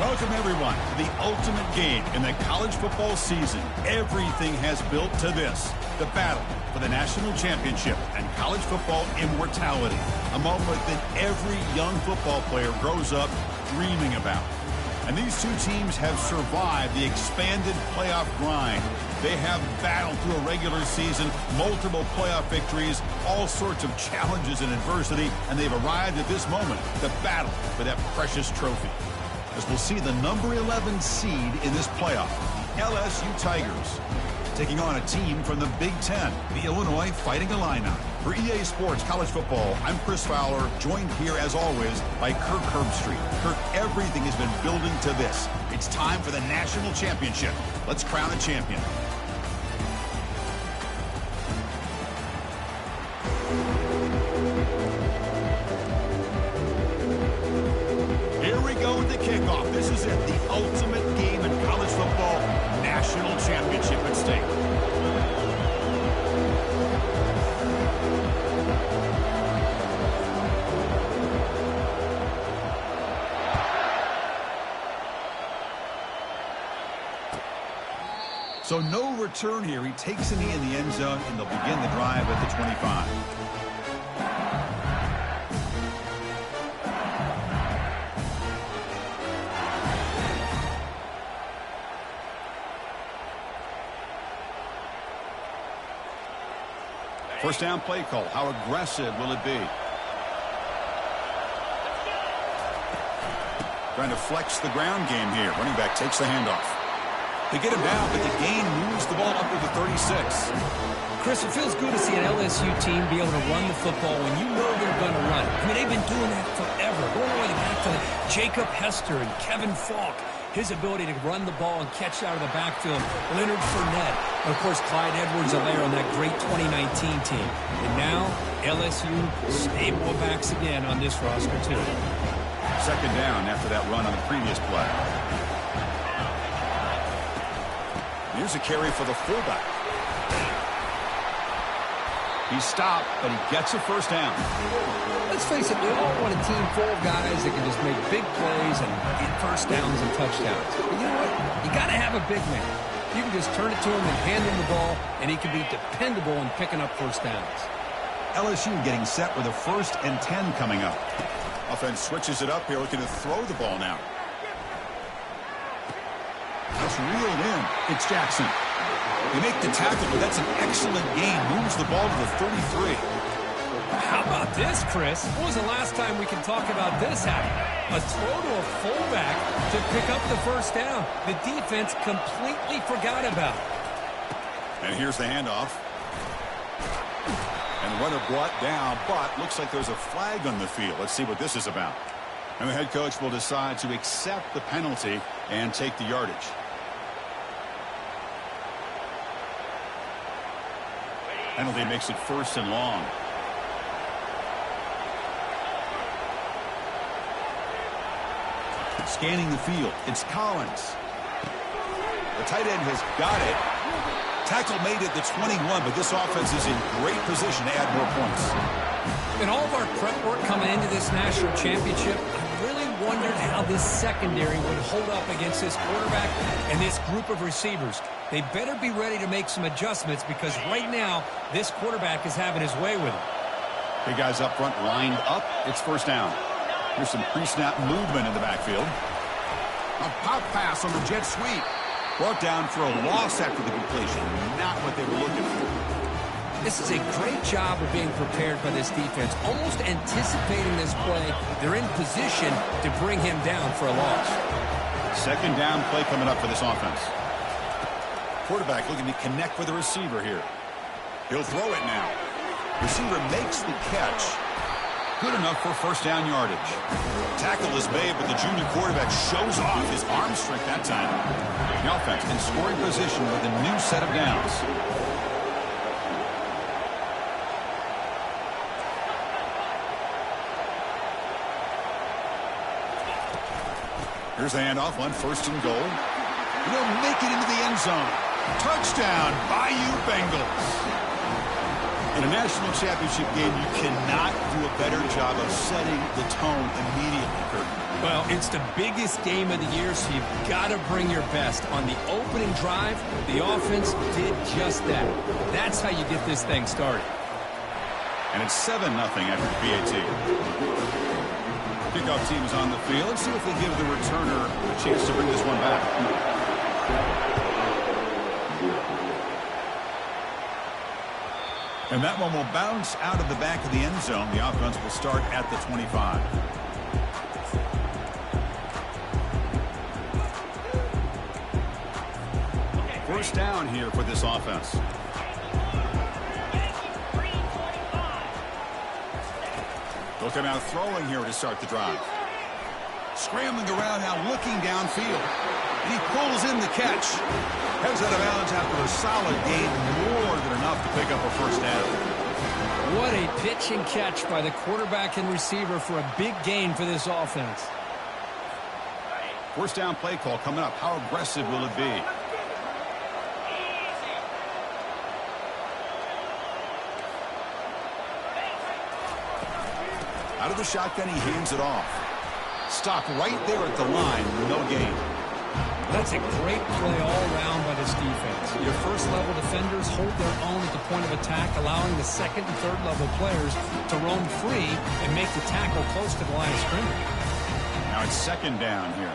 Welcome, everyone, to the ultimate game in the college football season. Everything has built to this, the battle for the national championship and college football immortality, a moment that every young football player grows up dreaming about. And these two teams have survived the expanded playoff grind. They have battled through a regular season, multiple playoff victories, all sorts of challenges and adversity, and they've arrived at this moment, the battle for that precious trophy. As we'll see the number 11 seed in this playoff, the LSU Tigers, taking on a team from the Big Ten, the Illinois Fighting Illini. For EA Sports College Football, I'm Chris Fowler, joined here as always by Kirk Herbstreit. Kirk, everything has been building to this. It's time for the national championship. Let's crown a champion. Here we go with the kickoff. This is it, the ultimate game in college football, national championship at stake. So no return here. He takes a knee in the end zone, and they'll begin the drive at the 25. First down play call. How aggressive will it be? Trying to flex the ground game here. Running back takes the handoff. They get him down, but the gain moves the ball up to the 36. Chris, it feels good to see an LSU team be able to run the football when you know they're going to run. I mean, they've been doing that forever. Going all the way back to Jacob Hester and Kevin Falk. His ability to run the ball and catch out of the backfield. Leonard Fournette. And, of course, Clyde Edwards-Helaire on that great 2019 team. And now, LSU stable of backs again on this roster, too. Second down after that run on the previous play. Here's a carry for the fullback. He's stopped, but he gets a first down. Let's face it, we all want a team full of guys that can just make big plays and get first downs and touchdowns. But you know what? You got to have a big man. You can just turn it to him and hand him the ball, and he can be dependable in picking up first downs. LSU getting set with a 1st and 10 coming up. Offense switches it up here, looking to throw the ball now. That's reeled in. It's Jackson. They make the tackle, but that's an excellent gain. Moves the ball to the 33. How about this, Chris? When was the last time we can talk about this happening? A throw to a fullback to pick up the first down. The defense completely forgot about it. And here's the handoff. And runner brought down, but looks like there's a flag on the field. Let's see what this is about. And the head coach will decide to accept the penalty and take the yardage. Penalty makes it 1st and long. Scanning the field, it's Collins. The tight end has got it. Tackle made at the 21, but this offense is in great position to add more points. In all of our prep work coming into this national championship, I really wondered how this secondary would hold up against this quarterback and this group of receivers. They better be ready to make some adjustments because right now, this quarterback is having his way with them. Big guys up front lined up. It's first down. Here's some pre-snap movement in the backfield. A pop pass on the jet sweep. Brought down for a loss after the completion. Not what they were looking for. This is a great job of being prepared by this defense. Almost anticipating this play. They're in position to bring him down for a loss. Second down play coming up for this offense. Quarterback looking to connect with the receiver here. He'll throw it now. Receiver makes the catch. Good enough for first down yardage. Tackle is made, but the junior quarterback shows off his arm strength that time. The offense in scoring position with a new set of downs. Here's the handoff on 1st and goal. He'll make it into the end zone. Touchdown, Bayou Bengals. In a national championship game, you cannot do a better job of setting the tone immediately, Kirk. Well, it's the biggest game of the year, so you've got to bring your best. On the opening drive, the offense did just that. That's how you get this thing started. And it's 7-0 after the PAT. Kickoff team is on the field. Let's see if they give the returner a chance to bring this one back. And that one will bounce out of the back of the end zone. The offense will start at the 25. First down here for this offense. Look at now throwing here to start the drive. Scrambling around now, looking downfield. And he pulls in the catch. Heads out of bounds after a solid gain, more than enough to pick up a first down. What a pitch and catch by the quarterback and receiver for a big gain for this offense. First down play call coming up. How aggressive will it be? Out of the shotgun, he hands it off. Stop right there at the line, no gain. That's a great play all around by this defense. Your first-level defenders hold their own at the point of attack, allowing the second and third-level players to roam free and make the tackle close to the line of scrimmage. Now it's second down here.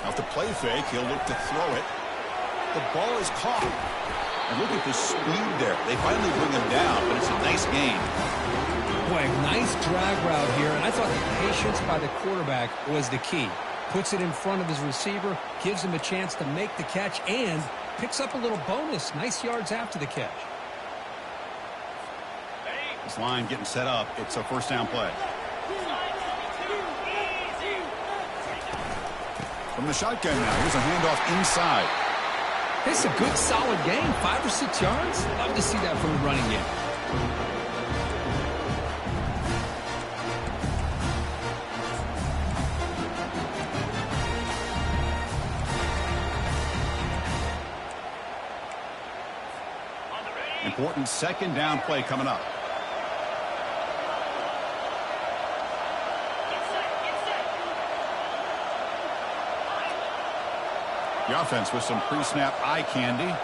Off the play fake, he'll look to throw it. The ball is caught. And look at the speed there. They finally bring him down, but it's a nice gain. Boy, nice drag route here, and I thought the patience by the quarterback was the key. Puts it in front of his receiver, gives him a chance to make the catch, and picks up a little bonus. Nice yards after the catch. This line getting set up. It's a first down play. From the shotgun now, here's a handoff inside. It's a good, solid gain. 5 or 6 yards. Love to see that from the running game. Important second down play coming up. The offense with some pre-snap eye candy.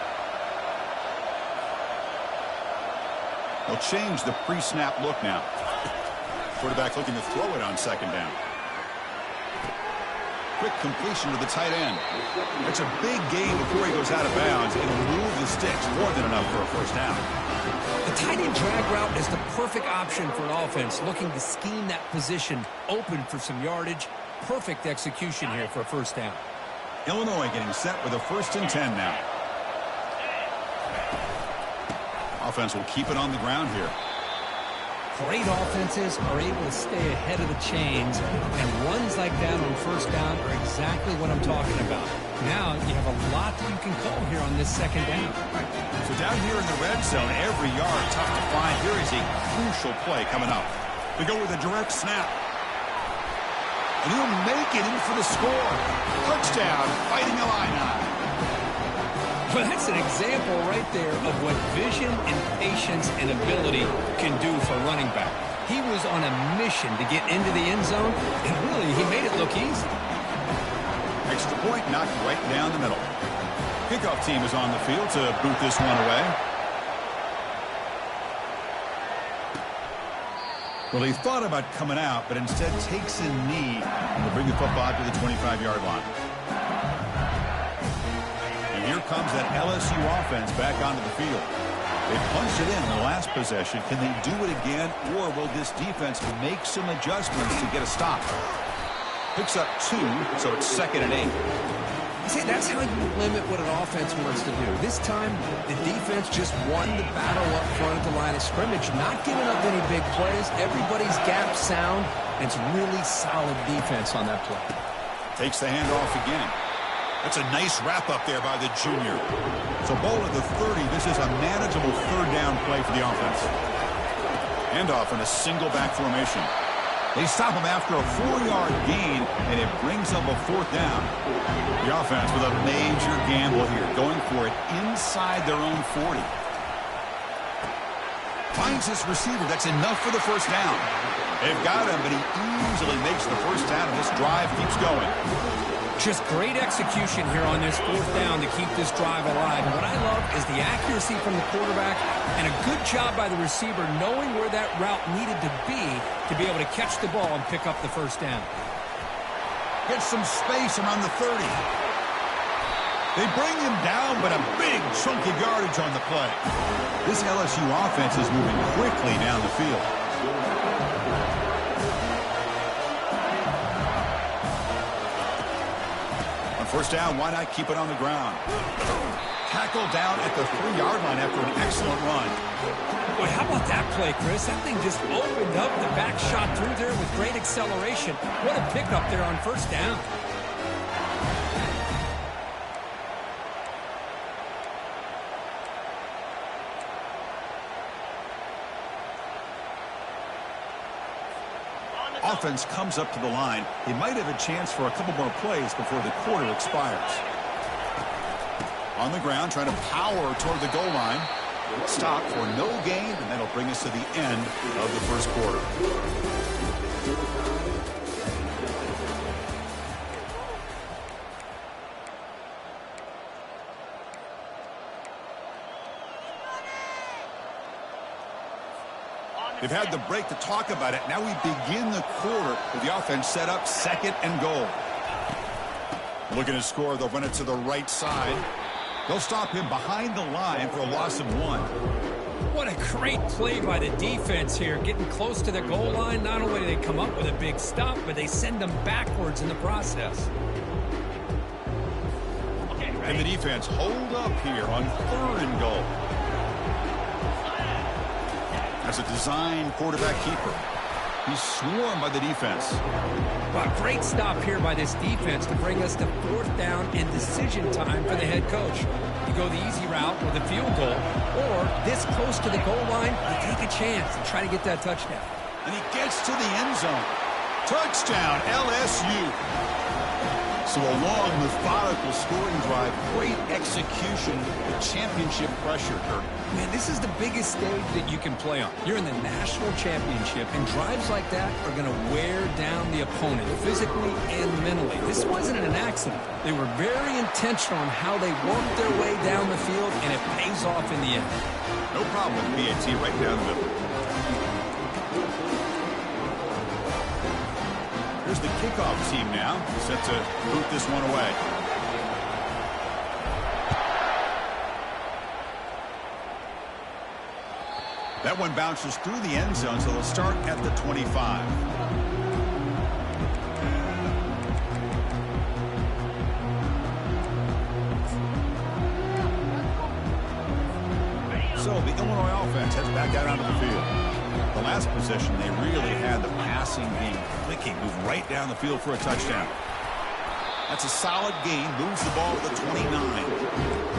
They'll change the pre-snap look now. Quarterback looking to throw it on second down. Quick completion to the tight end. It's a big gain before he goes out of bounds. It'll move the sticks more than enough for a first down. The tight end drag route is the perfect option for an offense looking to scheme that position open for some yardage. Perfect execution here for a first down. Illinois getting set with a 1st and 10 now. Offense will keep it on the ground here. Great offenses are able to stay ahead of the chains, and runs like that on first down are exactly what I'm talking about. Now you have a lot that you can call here on this second down. So down here in the red zone, every yard tough to find. Here is a crucial play coming up. They go with a direct snap. And he'll make it in for the score. Touchdown, Fighting Illini. Well, that's an example right there of what vision and patience and ability can do for a running back. He was on a mission to get into the end zone, and really, he made it look easy. Extra point knocked right down the middle. Kickoff team is on the field to boot this one away. Well, he thought about coming out, but instead takes a knee to bring the football to the 25-yard line. And here comes that LSU offense back onto the field. They punched it in the last possession. Can they do it again, or will this defense make some adjustments to get a stop? Picks up 2, so it's 2nd and 8. See, that's how you limit what an offense wants to do. This time, the defense just won the battle up front at the line of scrimmage, not giving up any big plays. Everybody's gap sound, and it's really solid defense on that play. Takes the handoff again. That's a nice wrap up there by the junior. So ball at the 30. This is a manageable third down play for the offense. Handoff in a single back formation. They stop him after a 4-yard gain, and it brings up a 4th down. The offense with a major gamble here, going for it inside their own 40. Finds his receiver. That's enough for the first down. They've got him, but he easily makes the first down, and this drive keeps going. Just great execution here on this fourth down to keep this drive alive. And what I love is the accuracy from the quarterback and a good job by the receiver knowing where that route needed to be able to catch the ball and pick up the first down. Gets some space around the 30. They bring him down, but a big chunk of yardage on the play. This LSU offense is moving quickly down the field. First down, why not keep it on the ground? Tackled down at the 3-yard line after an excellent run. Boy, how about that play, Chris? That thing just opened up. The back shot through there with great acceleration. What a pickup there on first down. Offense comes up to the line. He might have a chance for a couple more plays before the quarter expires. On the ground, trying to power toward the goal line. Stop for no gain, and that'll bring us to the end of the first quarter. They've had the break to talk about it. Now we begin the quarter with the offense set up, 2nd and goal. Looking to score, they'll run it to the right side. They'll stop him behind the line for a loss of 1. What a great play by the defense here. Getting close to the goal line, not only do they come up with a big stop, but they send them backwards in the process. And the defense hold up here on 3rd and goal. As a design quarterback keeper. He's swarmed by the defense. Well, great stop here by this defense to bring us to 4th down and decision time for the head coach. You go the easy route with a field goal, or this close to the goal line, you take a chance and try to get that touchdown. And he gets to the end zone. Touchdown, LSU. So a long, methodical scoring drive, great execution, the championship pressure, Kirk. Man, this is the biggest stage that you can play on. You're in the national championship, and drives like that are going to wear down the opponent physically and mentally. This wasn't an accident. They were very intentional on how they worked their way down the field, and it pays off in the end. No problem with BAT right down the middle. Here's the kickoff team now, set to boot this one away. That one bounces through the end zone, so they'll start at the 25. So the Illinois offense heads back out onto the field. The last possession, they really had the passing game clicking, moved right down the field for a touchdown. That's a solid gain, moves the ball to the 29.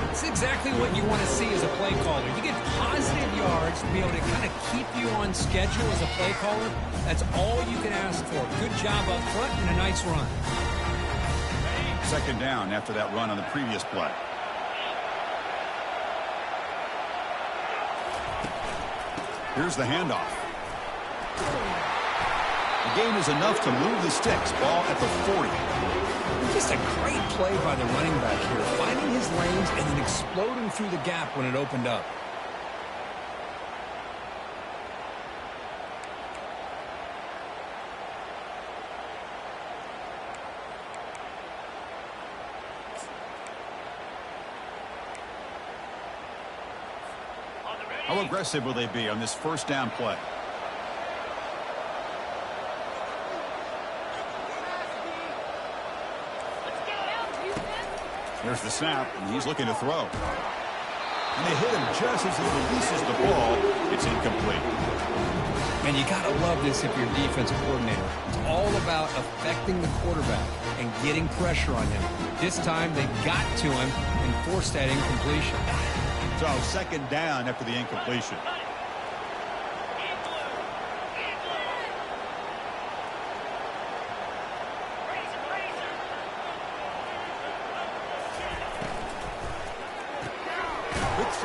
It's exactly what you want to see as a play caller. You get positive yards to be able to kind of keep you on schedule as a play caller. That's all you can ask for. Good job up front and a nice run. 2nd down after that run on the previous play. Here's the handoff. The gain is enough to move the sticks. Ball at the 40. Just a great play by the running back here, finding his lanes and then exploding through the gap when it opened up. How aggressive will they be on this 1st down play? There's the snap, and he's looking to throw. And they hit him just as he releases the ball. It's incomplete. And you got to love this if you're a defensive coordinator. It's all about affecting the quarterback and getting pressure on him. This time they got to him and forced that incompletion. So 2nd down after the incompletion.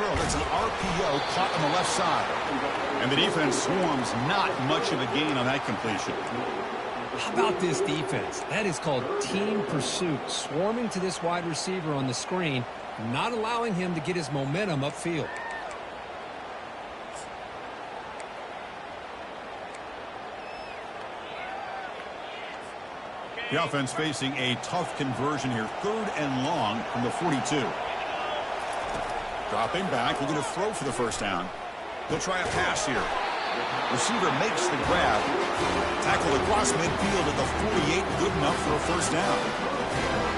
throw. That's an RPO caught on the left side. And the defense swarms, not much of a gain on that completion. How about this defense? That is called team pursuit. Swarming to this wide receiver on the screen, not allowing him to get his momentum upfield. The offense facing a tough conversion here. 3rd and long from the 42. Dropping back, looking to throw for the first down. He'll try a pass here. Receiver makes the grab. Tackle across midfield at the 48. Good enough for a first down.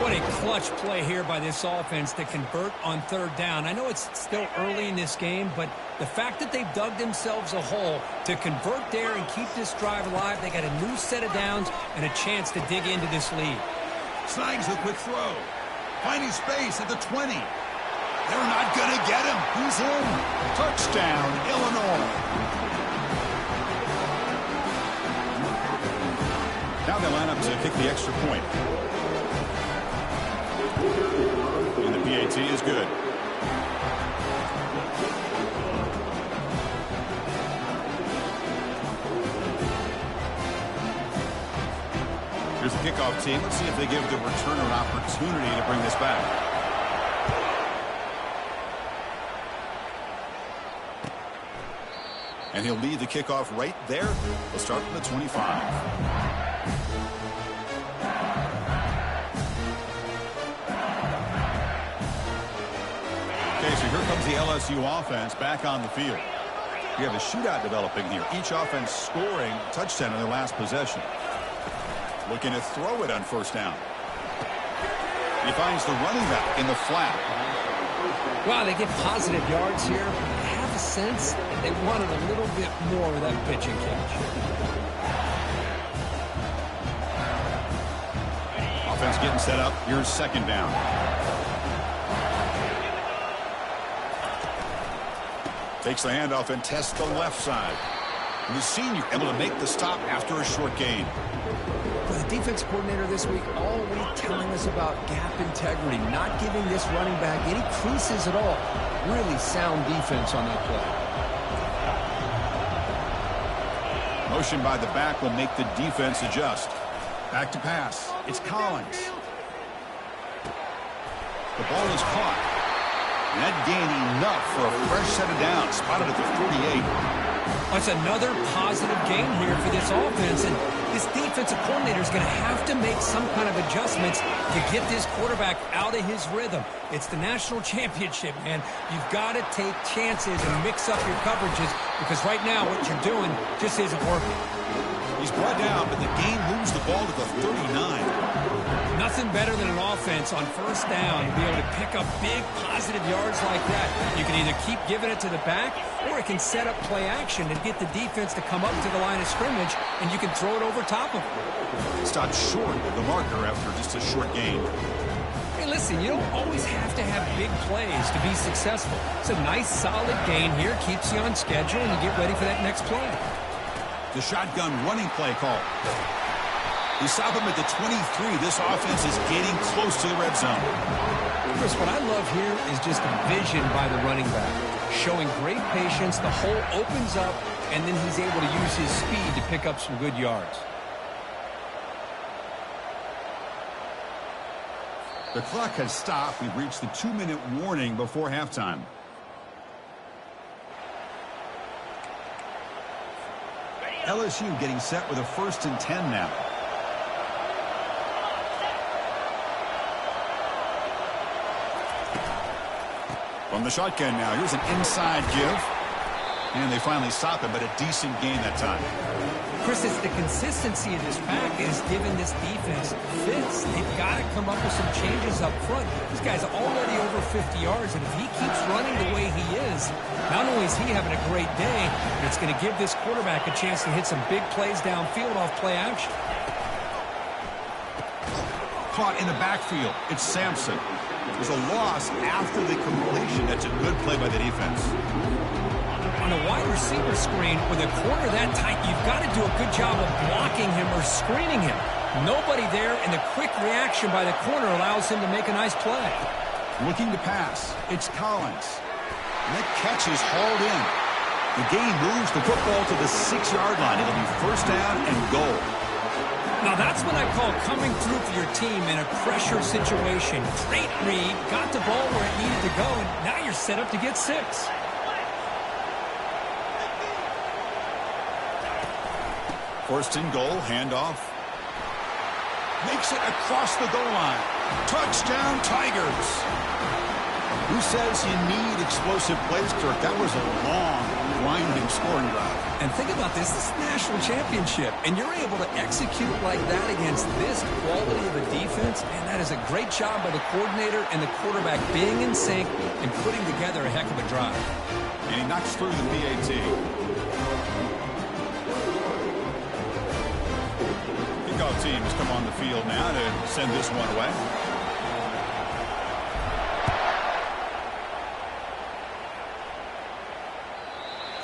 What a clutch play here by this offense to convert on 3rd down. I know it's still early in this game, but the fact that they've dug themselves a hole to convert there and keep this drive alive, they got a new set of downs and a chance to dig into this lead. Snags the quick throw. Finding space at the 20. They're not going to get him. He's in. Touchdown, Illinois. Now they line up to kick the extra point. And the PAT is good. Here's the kickoff team. Let's see if they give the returner an opportunity to bring this back. And he'll lead the kickoff right there. We'll start from the 25. Okay, so here comes the LSU offense back on the field. We have a shootout developing here. Each offense scoring a touchdown in their last possession. Looking to throw it on first down. He finds the running back in the flat. Wow, they get positive yards here. I have a sense that they wanted a little bit more of that pitch and catch. Offense getting set up. Here's 2nd down. Takes the handoff and tests the left side. And the senior able to make the stop after a short gain. Well, the defense coordinator this week all week telling us about gap integrity, not giving this running back any creases at all. Really sound defense on that play. Motion by the back will make the defense adjust. Back to pass. It's Collins. The ball is caught. And that gained enough for a fresh set of downs. Spotted at the 48. That's another positive gain here for this offense. And this defensive coordinator is going to have to make some kind of adjustments to get this quarterback out of his rhythm. It's the national championship, man. You've got to take chances and mix up your coverages because right now what you're doing just isn't working. He's brought down, but the game moves the ball to the 39. Nothing better than an offense on first down to be able to pick up big positive yards like that. You can either keep giving it to the back or it can set up play action and get the defense to come up to the line of scrimmage and you can throw it over top of them. Stopped short of the marker after just a short gain. Hey, listen, you don't always have to have big plays to be successful. It's a nice solid gain here, keeps you on schedule and you get ready for that next play. The shotgun running play call. We stop him at the 23. This offense is getting close to the red zone. Chris, what I love here is just a vision by the running back. Showing great patience, the hole opens up, and then he's able to use his speed to pick up some good yards. The clock has stopped. We've reached the 2-minute warning before halftime. LSU getting set with a 1st and 10 now. From the shotgun now, here's an inside give. And they finally stop him, but a decent gain that time. Chris, it's the consistency of this pack is giving this defense fits. They've got to come up with some changes up front. This guy's already over 50 yards, and if he keeps running the way he is, not only is he having a great day, but it's going to give this quarterback a chance to hit some big plays downfield off play action. Caught in the backfield. It's Sampson. There's a loss after the completion. That's a good play by the defense. On a wide receiver screen with a corner that tight, you've got to do a good job of blocking him or screening him. Nobody there, and the quick reaction by the corner allows him to make a nice play. Looking to pass. It's Collins. And that catch is hauled in. The game moves the football to the 6-yard line. It'll be first down and goal. Now that's what I call coming through for your team in a pressure situation. Great read, got the ball where it needed to go, and now you're set up to get 6. First and goal, handoff. Makes it across the goal line. Touchdown, Tigers. Who says you need explosive plays, Kirk? That was a long, winding scoring drive. And think about this. This is the national championship, and you're able to execute like that against this quality of a defense, and that is a great job by the coordinator and the quarterback being in sync and putting together a heck of a drive. And he knocks through the PAT. Kickoff team has come on the field now to send this one away.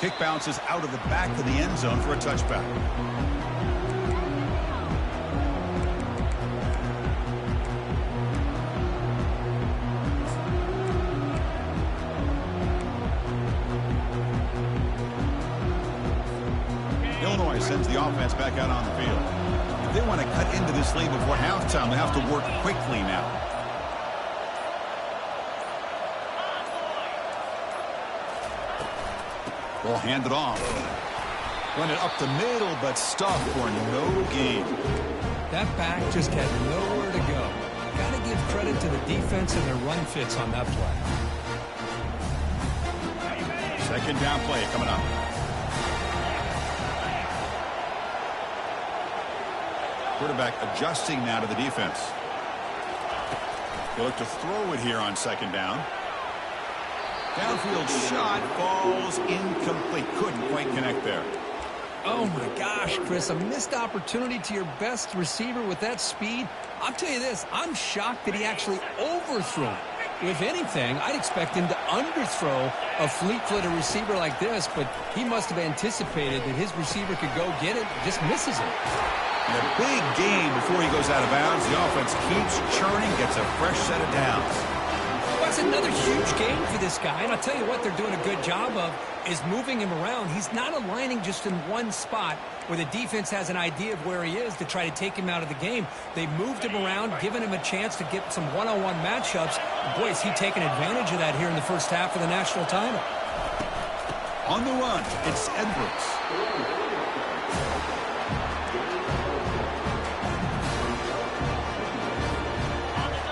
Kick bounces out of the back of the end zone for a touchback. Illinois sends the offense back out on the field. If they want to cut into this lead before halftime, they have to work quickly now. Ball handed off. Run it up the middle, but stuffed for no gain. That back just had nowhere to go. Got to give credit to the defense and their run fits on that play. Second down play coming up. Quarterback adjusting now to the defense. They look to throw it here on second down. Downfield shot falls incomplete. Couldn't quite connect there. Oh, my gosh, Chris. A missed opportunity to your best receiver with that speed. I'll tell you this. I'm shocked that he actually overthrew it. If anything, I'd expect him to underthrow a fleet-footed receiver like this, but he must have anticipated that his receiver could go get it, just misses it. And a big game before he goes out of bounds. The offense keeps churning, gets a fresh set of downs. That's another huge game for this guy, and I'll tell you what they're doing a good job of is moving him around. He's not aligning just in one spot where the defense has an idea of where he is to try to take him out of the game. They moved him around, giving him a chance to get some one-on-one matchups. Boy, is he taking advantage of that here in the first half of the national title. On the run, it's Edwards.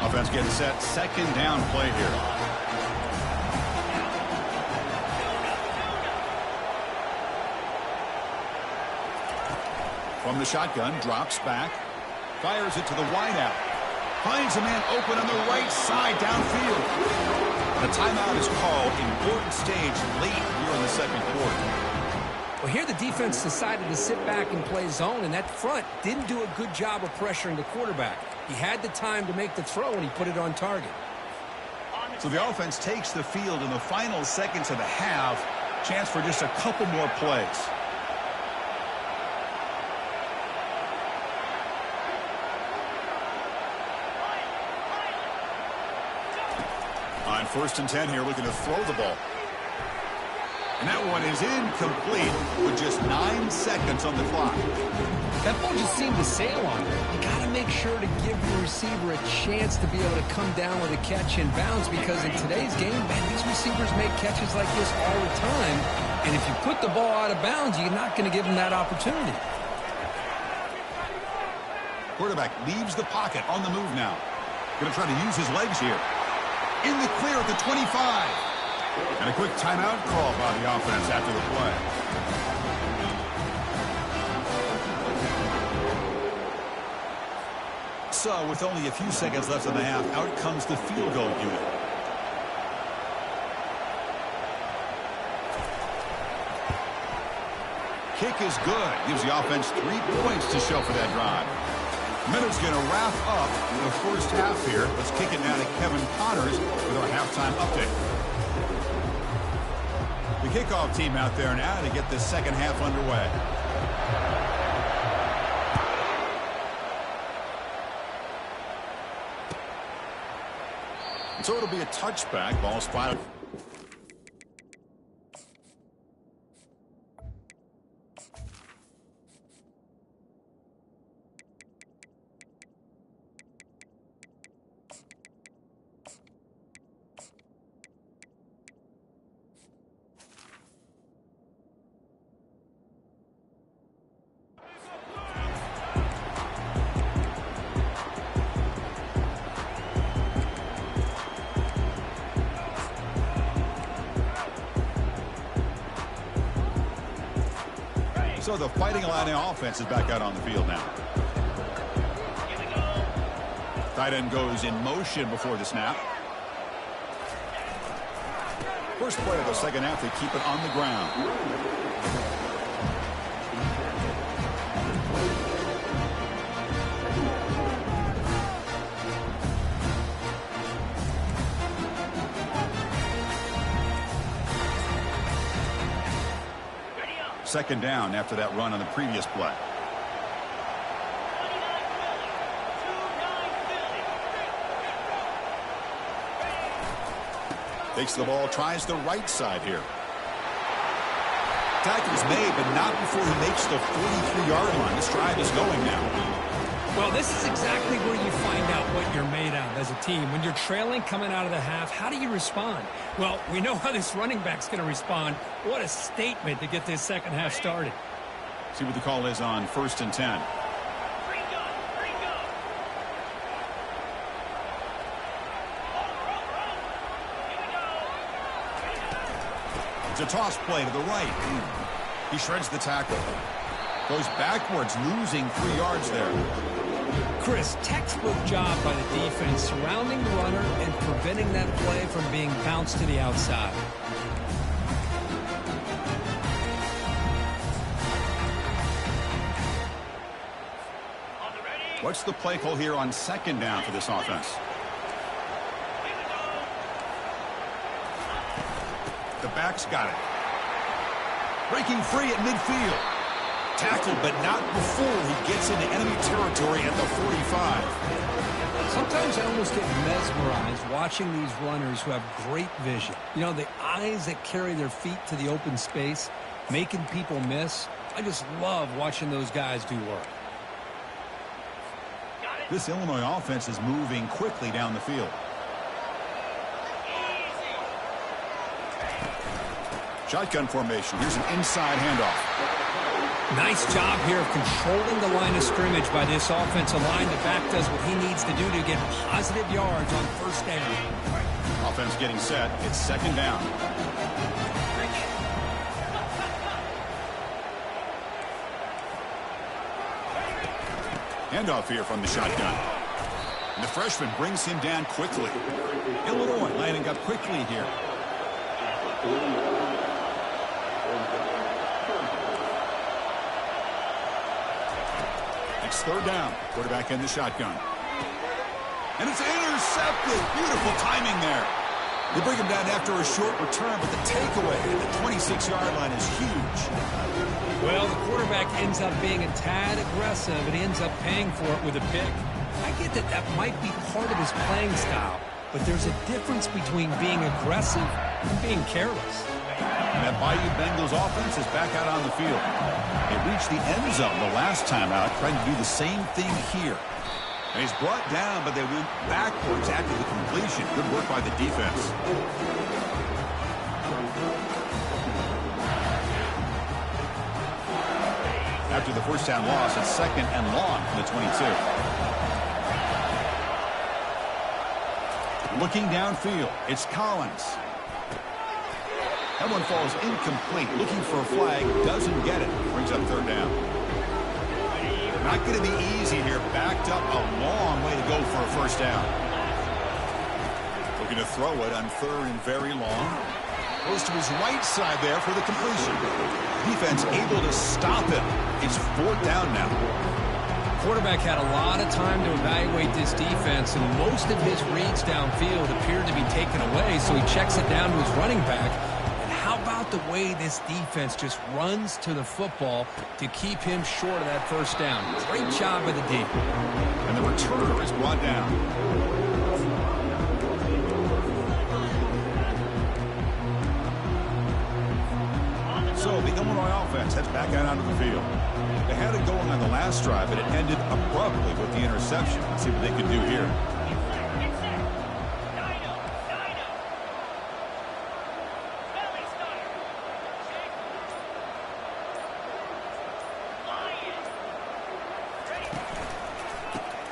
Offense getting set. Second down play here. From the shotgun, drops back. Fires it to the wideout. Finds a man open on the right side downfield. A timeout is called. Important stage late here in the second quarter. Well, here the defense decided to sit back and play zone, and that front didn't do a good job of pressuring the quarterback. He had the time to make the throw, and he put it on target. So the offense takes the field in the final seconds of the half. Chance for just a couple more plays. On 1st and 10 here, looking to throw the ball. And that one is incomplete with just 9 seconds on the clock. That ball just seemed to sail on it. You got to make sure to give your receiver a chance to be able to come down with a catch in bounds, because in today's game, man, these receivers make catches like this all the time. And if you put the ball out of bounds, you're not going to give them that opportunity. Quarterback leaves the pocket on the move now. Going to try to use his legs here. In the clear at the 25. And a quick timeout call by the offense after the play. So, with only a few seconds left in the half, out comes the field goal unit. Kick is good. Gives the offense 3 points to show for that drive. Minute's going to wrap up the first half here. Let's kick it now to Kevin Connors with our halftime update. The kickoff team out there now to get this second half underway. And so it'll be a touchback. Ball spotted. So the Fighting Illini offense is back out on the field now. Tight end goes in motion before the snap. First play of the second half, they keep it on the ground. Second down after that run on the previous play. Takes the ball, tries the right side here. Tackle's made, but not before he makes the 43-yard line. This drive is going now. Well, this is exactly where you find out what you're made of as a team. When you're trailing coming out of the half, how do you respond? Well, we know how this running back's going to respond. What a statement to get this second half started. See what the call is on 1st and 10. It's a toss play to the right. He shreds the tackle. Goes backwards, losing 3 yards there. Chris, textbook job by the defense surrounding the runner and preventing that play from being bounced to the outside. What's the play call here on second down for this offense? The back's got it. Breaking free at midfield. Tackled, but not before he gets into enemy territory at the 45. Sometimes I almost get mesmerized watching these runners who have great vision. You know, the eyes that carry their feet to the open space, making people miss. I just love watching those guys do work. This Illinois offense is moving quickly down the field. Shotgun formation. Here's an inside handoff. Nice job here of controlling the line of scrimmage by this offensive line. The back does what he needs to do to get positive yards on first down. Offense getting set. It's second down. Handoff here from the shotgun. And the freshman brings him down quickly. Illinois lining up quickly here. It's third down. Quarterback in the shotgun. And it's intercepted. Beautiful timing there. They bring him down after a short return, but the takeaway at the 26-yard line is huge. Well, the quarterback ends up being a tad aggressive, and he ends up paying for it with a pick. I get that that might be part of his playing style, but there's a difference between being aggressive and being careless. And that Bayou Bengals offense is back out on the field. They reached the end zone the last time out, trying to do the same thing here. And he's brought down, but they went backwards after the completion. Good work by the defense. After the first down loss, it's second and long from the 22. Looking downfield, it's Collins. That one falls incomplete. Looking for a flag, doesn't get it. Brings up third down. Not going to be easy here. Backed up a long way to go for a first down. Looking to throw it on third and very long. Goes to his right side there for the completion. Defense able to stop him. It's fourth down now. Quarterback had a lot of time to evaluate this defense, and most of his reads downfield appeared to be taken away, so he checks it down to his running back. And how about the way this defense just runs to the football to keep him short of that first down? Great job by the D. And the returner is brought down. So the Illinois offense heads back out onto the field. They had it going on the last drive, but it ended abruptly with the interception. Let's see what they can do here.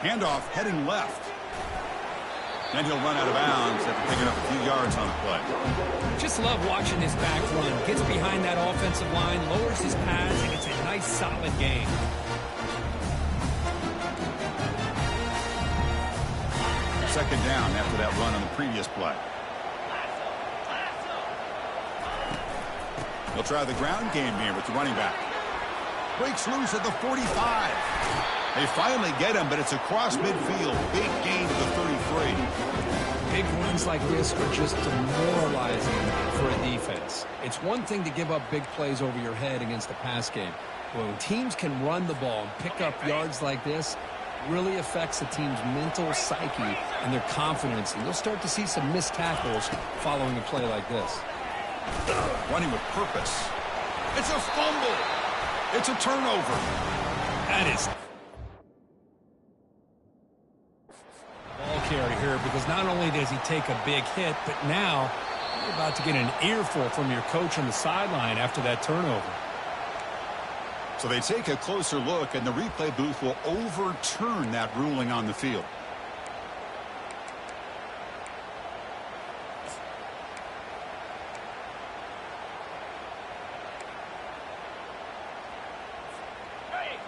Handoff heading left. And he'll run out of bounds after picking up a few yards on the play. Just love watching this back run. Gets behind that offensive line, lowers his pads, and it's a nice, solid gain. Second down after that run on the previous play. He'll try the ground game here with the running back. Breaks loose at the 45. They finally get him, but it's across midfield. Big gain to the 33. Big runs like this are just demoralizing for a defense. It's one thing to give up big plays over your head against a pass game. But when teams can run the ball and pick up yards like this, it really affects a team's mental psyche and their confidence. And you'll start to see some missed tackles following a play like this. Running with purpose. It's a fumble. It's a turnover. That is ball carry here, because not only does he take a big hit, but now you're about to get an earful from your coach on the sideline after that turnover. So they take a closer look, and the replay booth will overturn that ruling on the field.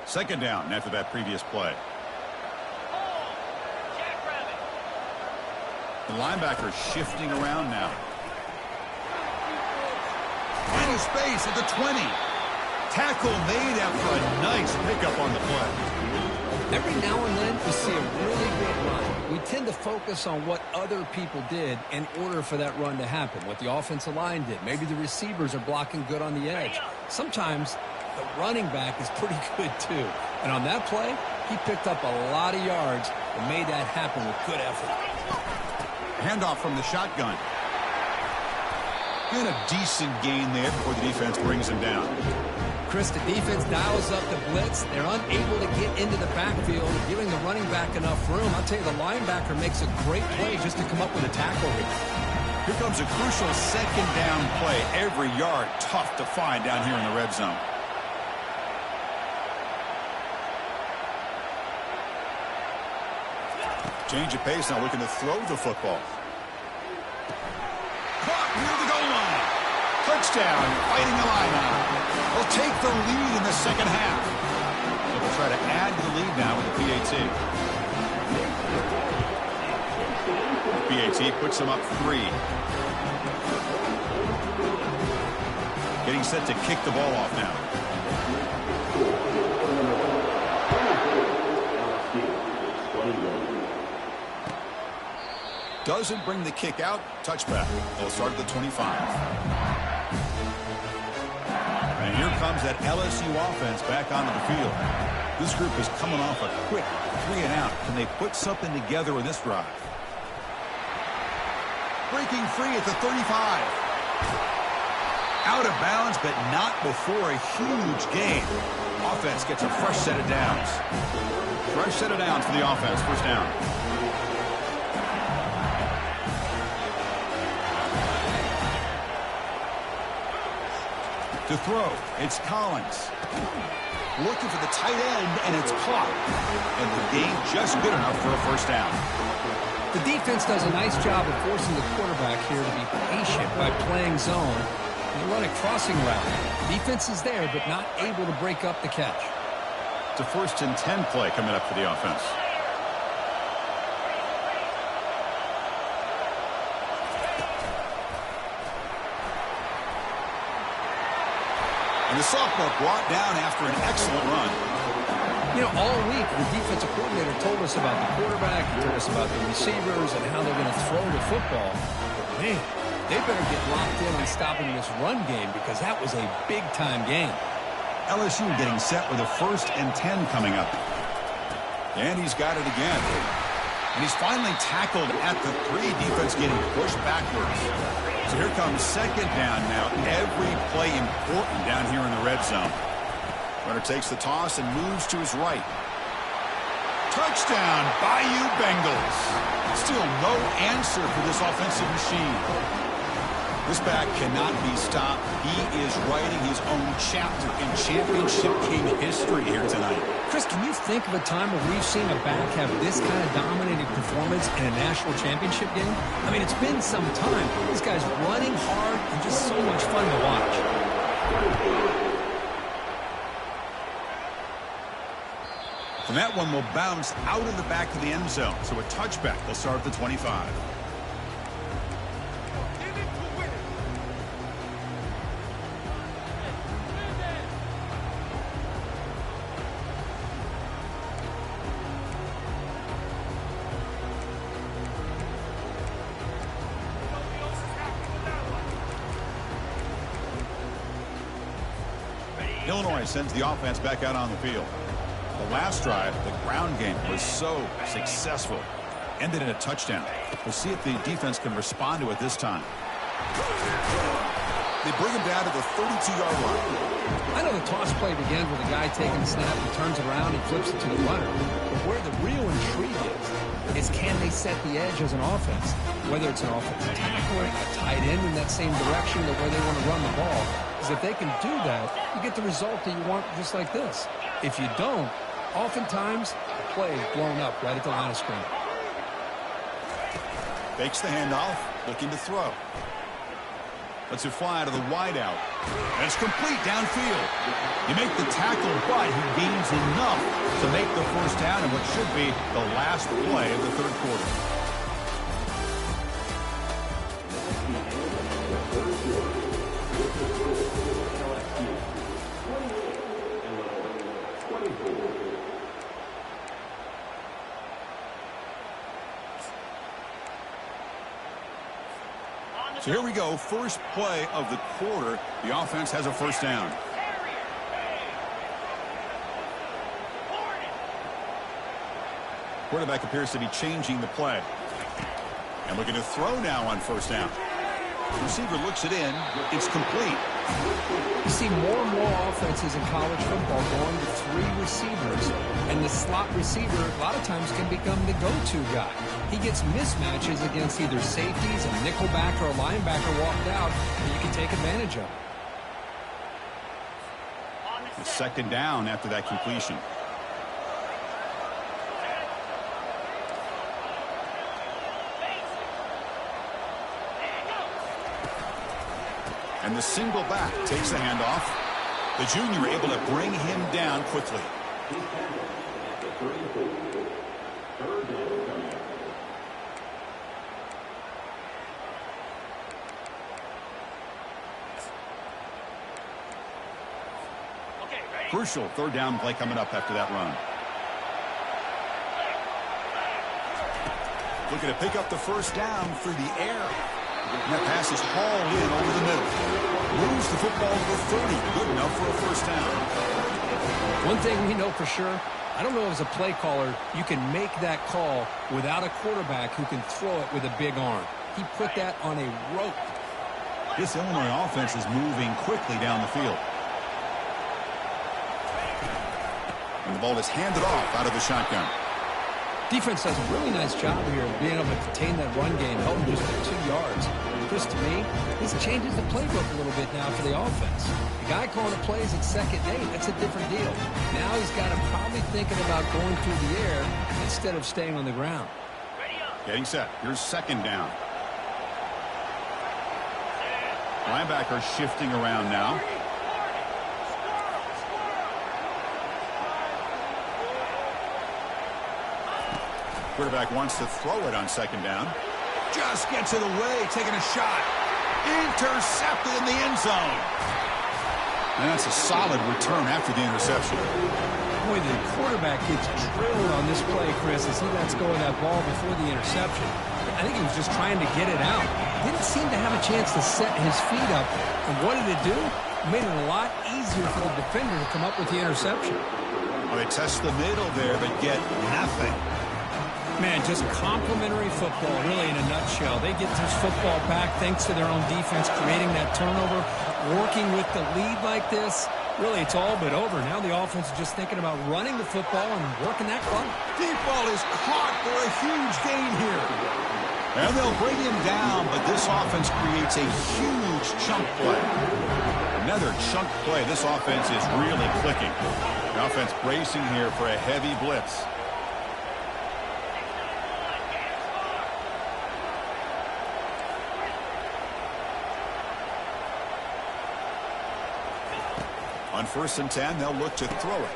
Second down after that previous play. The linebacker shifting around now. Into space at the 20. Tackle made after a nice pickup on the play. Every now and then we see a really good run. We tend to focus on what other people did in order for that run to happen, what the offensive line did. Maybe the receivers are blocking good on the edge. Sometimes the running back is pretty good too. And on that play, he picked up a lot of yards and made that happen with good effort. Handoff from the shotgun. And a decent gain there before the defense brings him down. Chris, the defense dials up the blitz. They're unable to get into the backfield, giving the running back enough room. I'll tell you, the linebacker makes a great play just to come up with a tackle here. Here comes a crucial second down play. Every yard tough to find down here in the red zone. Change of pace now, looking to throw the football. Caught near the goal line. Touchdown, fighting the line now. They'll take the lead in the second half. They'll try to add to the lead now with the PAT. PAT puts them up 3. Getting set to kick the ball off now. Doesn't bring the kick out. Touchback. They'll start at the 25. And here comes that LSU offense back onto the field. This group is coming off a quick 3-and-out. Can they put something together in this drive? Breaking free at the 35. Out of bounds, but not before a huge gain. Offense gets a fresh set of downs. Fresh set of downs for the offense. First down. To throw, it's Collins. Looking for the tight end, and it's caught. And the gain just good enough for a first down. The defense does a nice job of forcing the quarterback here to be patient by playing zone. They run a crossing route. Defense is there, but not able to break up the catch. It's a 1st and 10 play coming up for the offense. And the sophomore brought down after an excellent run. You know, all week, the defensive coordinator told us about the quarterback, he told us about the receivers and how they're going to throw the football. But man, they better get locked in on stopping this run game, because that was a big-time game. LSU getting set with a 1st and 10 coming up. And he's got it again. And he's finally tackled at the 3. Defense getting pushed backwards. So here comes second down now. Every play important down here in the red zone. Runner takes the toss and moves to his right. Touchdown, Bayou Bengals. Still no answer for this offensive machine. This back cannot be stopped. He is writing his own chapter in championship game history here tonight. Chris, can you think of a time where we've seen a back have this kind of dominating performance in a national championship game? I mean, it's been some time. This guy's running hard and just so much fun to watch. And that one will bounce out of the back of the end zone. So a touchback. They'll start at the 25. Illinois sends the offense back out on the field. The last drive, the ground game was so successful. Ended in a touchdown. We'll see if the defense can respond to it this time. They bring him down to the 32-yard line. I know the toss play begins with a guy taking the snap, he turns it around, he flips it to the runner. But where the real intrigue is can they set the edge as an offense? Whether it's an offensive tackle, a tight end in that same direction that where they want to run the ball. Because if they can do that, you get the result that you want just like this. If you don't, oftentimes the play is blown up right at the line of scrimmage. Fakes the handoff, looking to throw. Lets it fly to the wideout. And it's complete downfield. You make the tackle, but he gains enough to make the first down in what should be the last play of the third quarter. So here we go, first play of the quarter. The offense has a first down. Quarterback appears to be changing the play. And looking to throw now on first down. Receiver looks it in. It's complete. You see more and more offenses in college football going to 3 receivers, and the slot receiver a lot of times can become the go-to guy. He gets mismatches against either safeties, a nickelback, or a linebacker walked out that you can take advantage of. It's second down after that completion. And the single back takes the handoff. The junior able to bring him down quickly. Crucial third down play coming up after that run. Looking to pick up the first down through the air. And that pass is hauled in over the middle. Moves the football to the 30. Good enough for a first down. One thing we know for sure, I don't know as a play caller, you can make that call without a quarterback who can throw it with a big arm. He put that on a rope. This Illinois offense is moving quickly down the field. And the ball is handed off out of the shotgun. Defense does a really nice job here of being able to contain that run game, held him just for 2 yards. Chris, to me, this changes the playbook a little bit now for the offense. The guy calling the plays at 2nd and 8, that's a different deal. Now he's got him probably thinking about going through the air instead of staying on the ground. Getting set. Here's second down. Linebacker shifting around now. Quarterback wants to throw it on second down. Just gets it away, taking a shot. Intercepted in the end zone. And that's a solid return after the interception. Boy, the quarterback gets drilled on this play, Chris, as he lets go of that ball before the interception. I think he was just trying to get it out. Didn't seem to have a chance to set his feet up. And what did it do? It made it a lot easier for the defender to come up with the interception. Well, they test the middle there, but get nothing. Man, just complimentary football, really, in a nutshell. They get this football back thanks to their own defense, creating that turnover, working with the lead like this. Really, it's all but over. Now the offense is just thinking about running the football and working that clock. Deep ball is caught for a huge gain here. And they'll bring him down, but this offense creates a huge chunk play. Another chunk play. This offense is really clicking. The offense bracing here for a heavy blitz. On 1st and 10, they'll look to throw it.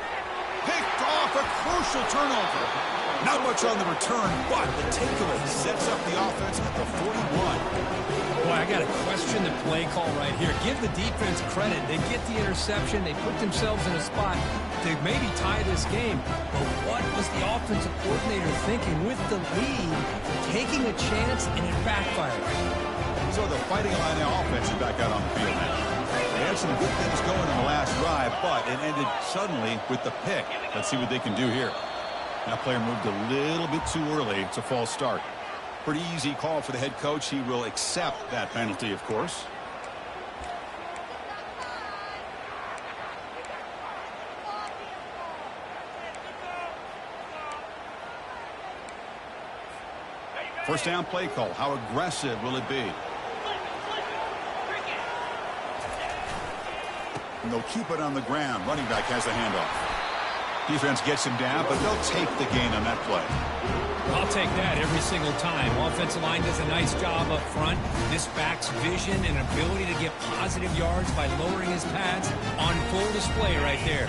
Picked off, a crucial turnover. Not much on the return, but the takeaway sets up the offense at the 41. Boy, I got to question the play call right here. Give the defense credit. They get the interception. They put themselves in a spot to maybe tie this game. But what was the offensive coordinator thinking with the lead, taking a chance, and it backfires? So the Fighting Illini offense is back out on the field now. They had some good things going in the last drive, but it ended suddenly with the pick. Let's see what they can do here. That player moved a little bit too early. It's a false start. Pretty easy call for the head coach. He will accept that penalty, of course. First down play call. How aggressive will it be? And they'll keep it on the ground. Running back has the handoff. Defense gets him down, but they'll take the gain on that play. I'll take that every single time. Offensive line does a nice job up front. This back's vision and ability to get positive yards by lowering his pads on full display right there.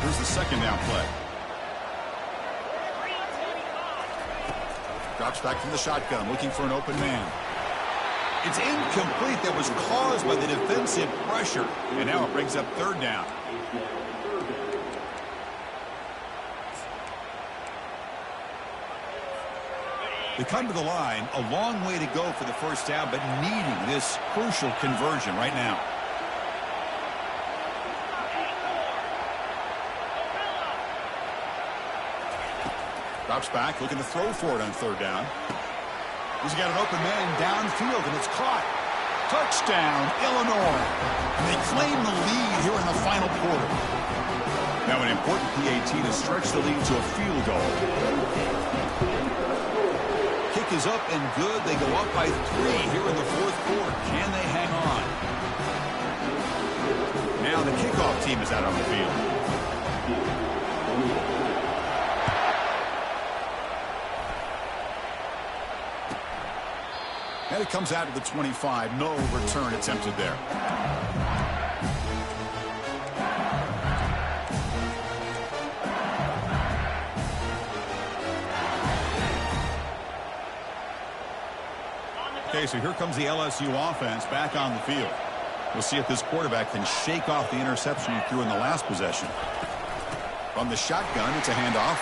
Here's the second down play. Drops back from the shotgun, looking for an open man. It's incomplete. That was caused by the defensive pressure. And now it brings up third down. They come to the line, a long way to go for the first down, but needing this crucial conversion right now. Drops back, looking to throw for it on third down. He's got an open man downfield, and it's caught. Touchdown, Illinois. And they claim the lead here in the final quarter. Now an important PAT to stretch the lead to a field goal. Kick is up and good. They go up by 3 here in the fourth quarter. Can they hang on? Now the kickoff team is out on the field. And it comes out to the 25. No return attempted there. Okay, so here comes the LSU offense back on the field. We'll see if this quarterback can shake off the interception he threw in the last possession. From the shotgun, it's a handoff.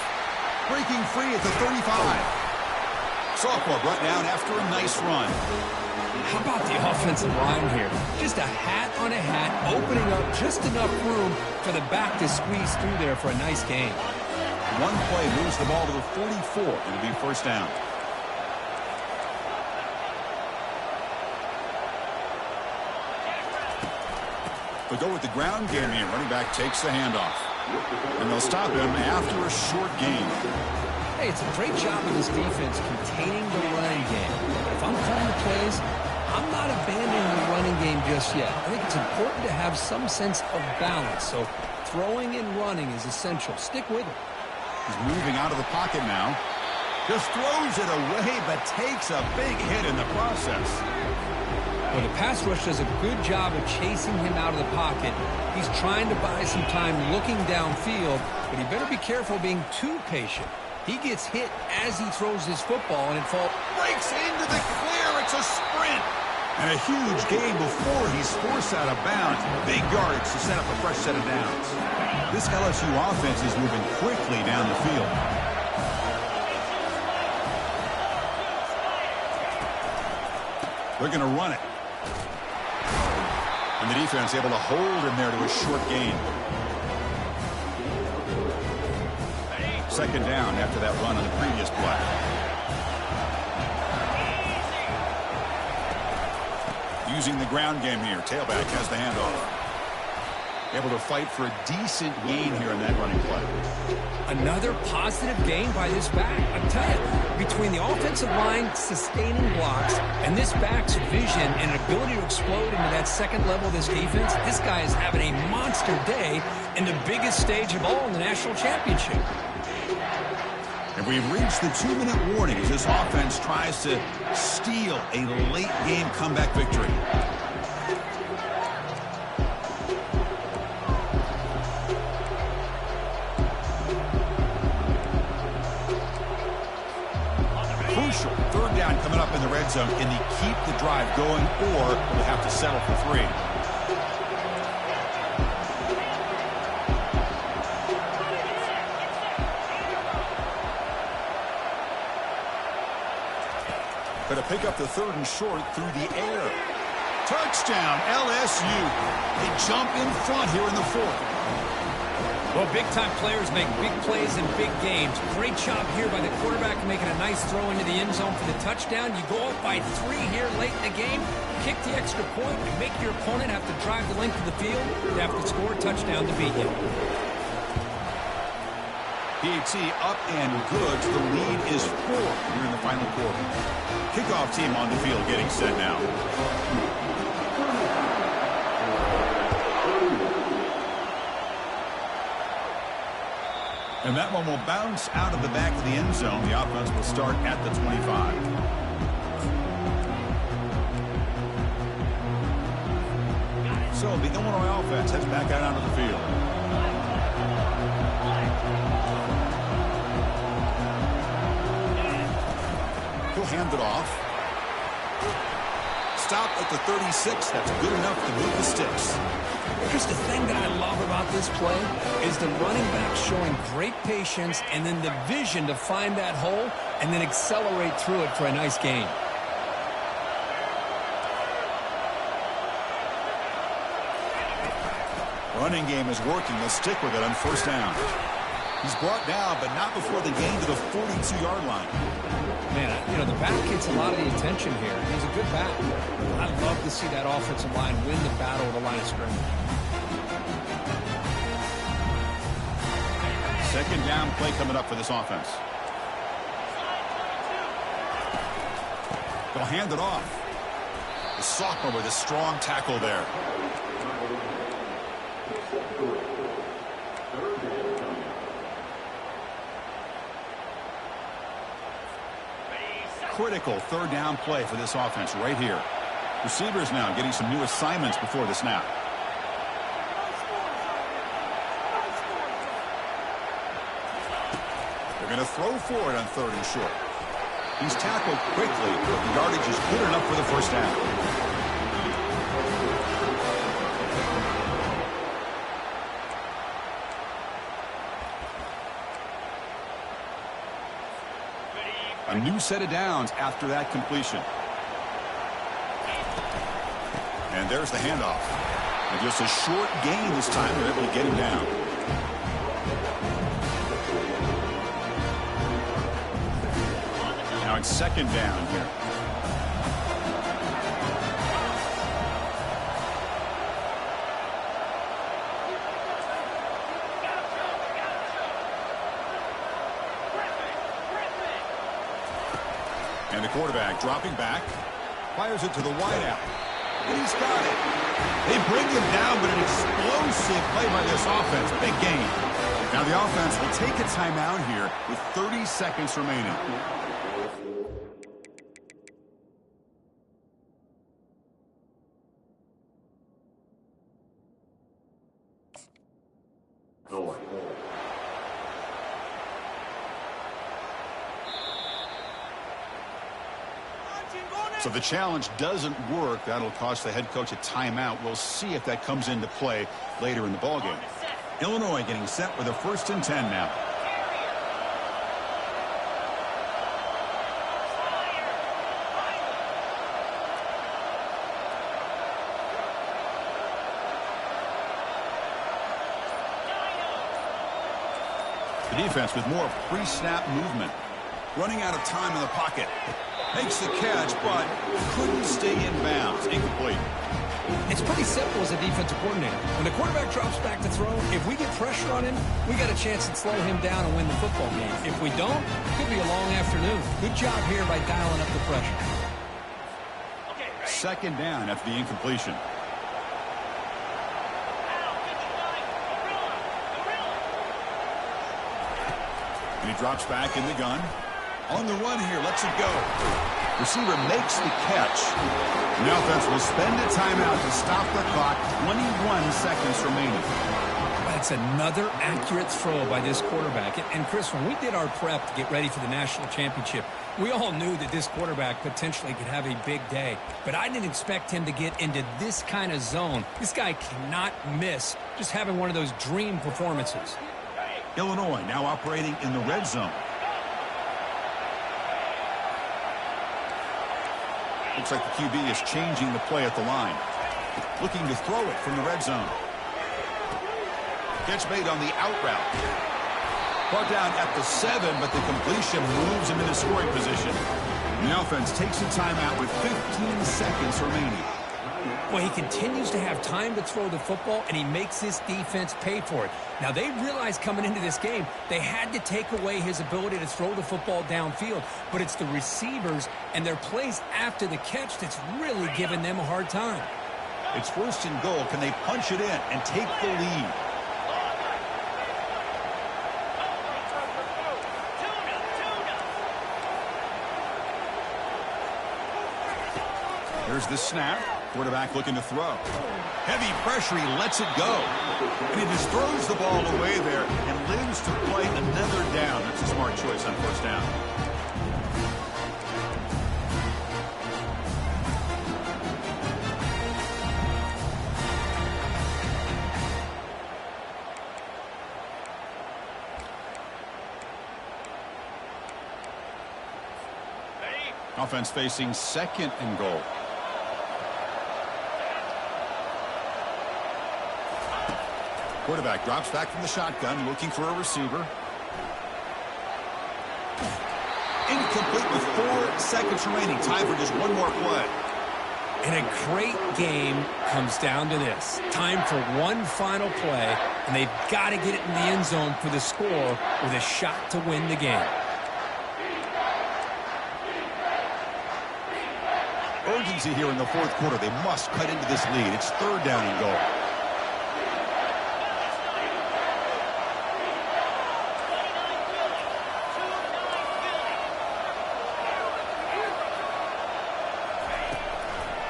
Breaking free at the 35. Sophomore brought down after a nice run. How about the offensive line here? Just a hat on a hat, opening up just enough room for the back to squeeze through there for a nice gain. One play moves the ball to the 44. It'll be first down. They'll go with the ground game here. Running back takes the handoff. And they'll stop him after a short gain. Hey, it's a great job of this defense containing the running game. But if I'm calling the plays, I'm not abandoning the running game just yet. I think it's important to have some sense of balance. So throwing and running is essential. Stick with it. He's moving out of the pocket now. Just throws it away, but takes a big hit in the process. Well, the pass rush does a good job of chasing him out of the pocket. He's trying to buy some time looking downfield, but he better be careful being too patient. He gets hit as he throws his football, and it falls. Breaks into the clear. It's a sprint. And a huge gain before he's forced out of bounds. Big yardage to set up a fresh set of downs. This LSU offense is moving quickly down the field. They're going to run it. And the defense able to hold him there to a short gain. Second down after that run on the previous play. Using the ground game here. Tailback has the handoff. Able to fight for a decent gain here in that running play. Another positive gain by this back. I'm telling you, between the offensive line sustaining blocks and this back's vision and ability to explode into that second level of this defense, this guy is having a monster day in the biggest stage of all in the national championship. And we've reached the 2-minute warning as this offense tries to steal a late-game comeback victory. Crucial. Third down coming up in the red zone. Can they keep the drive going, or will have to settle for 3? Going to pick up the 3rd and short through the air. Touchdown, LSU. They jump in front here in the 4th. Well, big-time players make big plays in big games. Great job here by the quarterback making a nice throw into the end zone for the touchdown. You go up by 3 here late in the game, kick the extra point, and make your opponent have to drive the length of the field. They have to score a touchdown to beat you. PAT up and good. The lead is 4 here in the final quarter. Kickoff team on the field getting set now. And that one will bounce out of the back of the end zone. The offense will start at the 25. So the Illinois offense heads back out onto the field. He'll hand it off. Stop at the 36. That's good enough to move the sticks. Here's the thing that I love about this play is the running back showing great patience and then the vision to find that hole and then accelerate through it for a nice gain. Running game is working. They'll stick with it on 1st down. He's brought down, but not before the gain to the 42-yard line. Man, you know, the back gets a lot of the attention here. He's a good back. I'd love to see that offensive line win the battle of the line of scrimmage. 2nd down play coming up for this offense. They'll hand it off. The sophomore with a strong tackle there. Critical 3rd down play for this offense right here. Receivers now getting some new assignments before the snap. They're going to throw for it on 3rd and short. He's tackled quickly, but the yardage is good enough for the 1st down. A new set of downs after that completion. And there's the handoff. And just a short gain this time. They're able to get him down. Now it's 2nd down here. And the quarterback dropping back, fires it to the wideout, and he's got it. They bring him down, but an explosive play by this offense. Big gain. Now the offense will take a timeout here with 30 seconds remaining. So the challenge doesn't work. That'll cost the head coach a timeout. We'll see if that comes into play later in the ballgame. Illinois getting set with a 1st and 10 now. The defense with more pre-snap movement. Running out of time in the pocket. Makes the catch, but couldn't stay in bounds. Incomplete. It's pretty simple as a defensive coordinator. When the quarterback drops back to throw, if we get pressure on him, we got a chance to slow him down and win the football game. If we don't, it could be a long afternoon. Good job here by dialing up the pressure. Second down after the incompletion. And he drops back in the gun. On the run here, lets it go. Receiver makes the catch. The offense will spend a timeout to stop the clock. 21 seconds remaining. That's another accurate throw by this quarterback. And Chris, when we did our prep to get ready for the national championship, we all knew that this quarterback potentially could have a big day. But I didn't expect him to get into this kind of zone. This guy cannot miss just having one of those dream performances. Illinois now operating in the red zone. Looks like the QB is changing the play at the line. Looking to throw it from the red zone. Catch made on the out route. Brought down at the 7, but the completion moves him into scoring position. The offense takes a timeout with 15 seconds remaining. Well, he continues to have time to throw the football, and he makes this defense pay for it. Now, they realized coming into this game they had to take away his ability to throw the football downfield, but it's the receivers and their plays after the catch that's really giving them a hard time. It's first and goal. Can they punch it in and take the lead? Here's the snap. Quarterback looking to throw. Heavy pressure, he lets it go. And he just throws the ball away there and lives to play another down. That's a smart choice on first down. Offense facing second and goal. Quarterback drops back from the shotgun, looking for a receiver. Incomplete with 4 seconds remaining. Time for just one more play. And a great game comes down to this. Time for one final play, and they've got to get it in the end zone for the score with a shot to win the game. Urgency here in the fourth quarter. They must cut into this lead. It's third down and goal.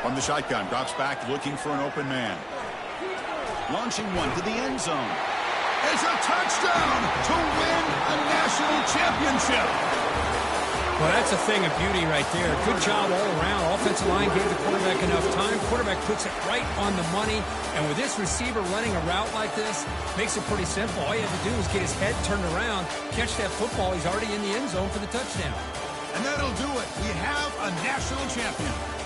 From the shotgun, drops back looking for an open man. Launching one to the end zone. It's a touchdown to win a national championship. Well, that's a thing of beauty right there. Good job all around. Offensive line gave the quarterback enough time. Quarterback puts it right on the money. And with this receiver running a route like this, makes it pretty simple. All you have to do is get his head turned around, catch that football. He's already in the end zone for the touchdown. And that'll do it. We have a national champion.